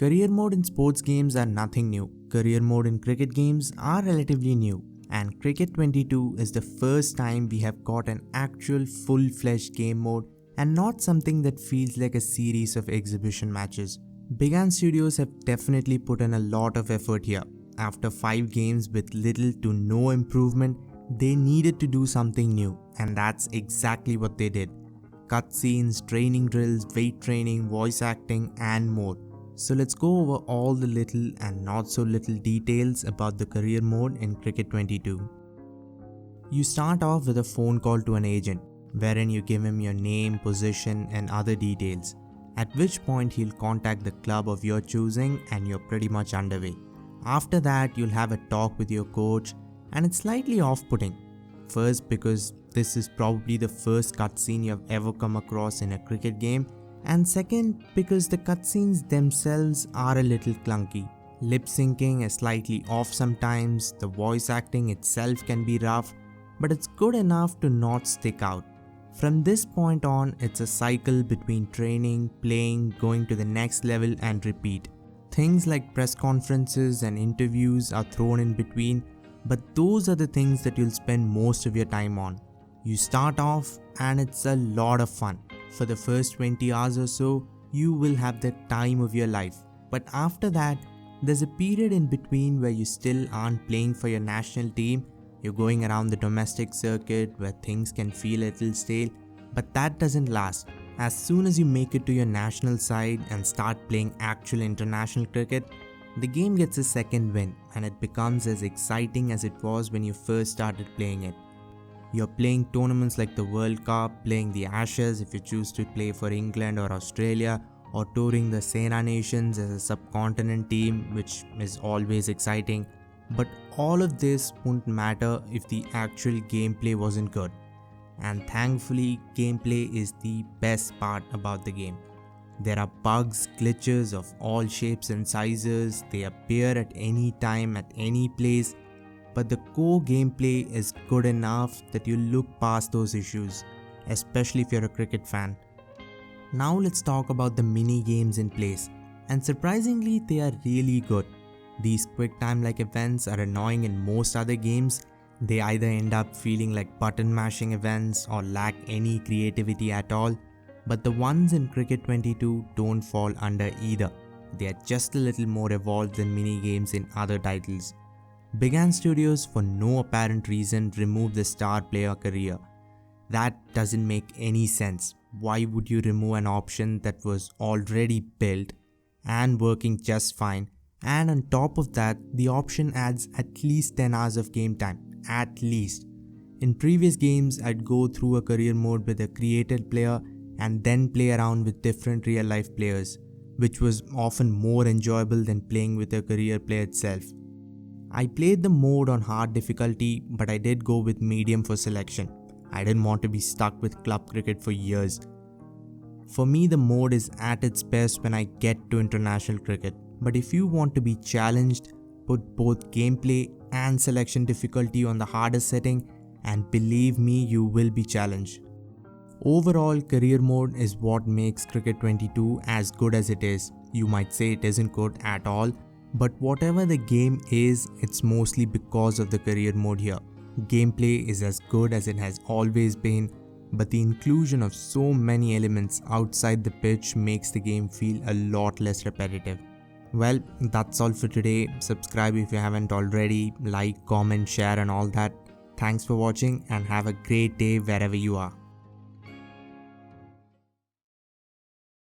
Career mode in sports games are nothing new. Career mode in cricket games are relatively new. And Cricket 22 is the first time we have got an actual full-fledged game mode and not something that feels like a series of exhibition matches. Big Ant Studios have definitely put in a lot of effort here. After 5 games with little to no improvement, they needed to do something new, and that's exactly what they did. Cutscenes, training drills, weight training, voice acting, and more. So let's go over all the little and not so little details about the career mode in Cricket 22. You start off with a phone call to an agent, wherein you give him your name, position, and other details, at which point he'll contact the club of your choosing and you're pretty much underway. After that, you'll have a talk with your coach, and it's slightly off-putting. First, because this is probably the first cutscene you've ever come across in a cricket game, and second, because the cutscenes themselves are a little clunky. Lip syncing is slightly off sometimes, the voice acting itself can be rough, but it's good enough to not stick out. From this point on, it's a cycle between training, playing, going to the next level and repeat. Things like press conferences and interviews are thrown in between, but those are the things that you'll spend most of your time on. You start off and it's a lot of fun. For the first 20 hours or so, you will have the time of your life. But after that, there's a period in between where you still aren't playing for your national team. You're going around the domestic circuit where things can feel a little stale, but that doesn't last. As soon as you make it to your national side and start playing actual international cricket, the game gets a second win and it becomes as exciting as it was when you first started playing it. You're playing tournaments like the World Cup, playing the Ashes if you choose to play for England or Australia, or touring the Sena Nations as a subcontinent team, which is always exciting. But all of this wouldn't matter if the actual gameplay wasn't good. And thankfully, gameplay is the best part about the game. There are bugs, glitches of all shapes and sizes, they appear at any time, at any place, but the core gameplay is good enough that you look past those issues, especially if you're a cricket fan. Now let's talk about the mini games in place, and surprisingly they are really good. These quick time like events are annoying in most other games. They either end up feeling like button mashing events or lack any creativity at all, but the ones in Cricket 22 don't fall under either. They are just a little more evolved than mini games in other titles. Big Ant Studios, for no apparent reason, removed the star player career. That doesn't make any sense. Why would you remove an option that was already built and working just fine? And on top of that, the option adds at least 10 hours of game time. At least. In previous games, I'd go through a career mode with a created player and then play around with different real life players, which was often more enjoyable than playing with a career player itself. I played the mode on hard difficulty, but I did go with medium for selection. I didn't want to be stuck with club cricket for years. For me, the mode is at its best when I get to international cricket. But if you want to be challenged, put both gameplay and selection difficulty on the hardest setting, and believe me, you will be challenged. Overall, career mode is what makes Cricket 22 as good as it is. You might say it isn't good at all, but whatever the game is, it's mostly because of the career mode here. Gameplay is as good as it has always been, but the inclusion of so many elements outside the pitch makes the game feel a lot less repetitive. Well, that's all for today. Subscribe if you haven't already, like, comment, share and all that. Thanks for watching and have a great day wherever you are.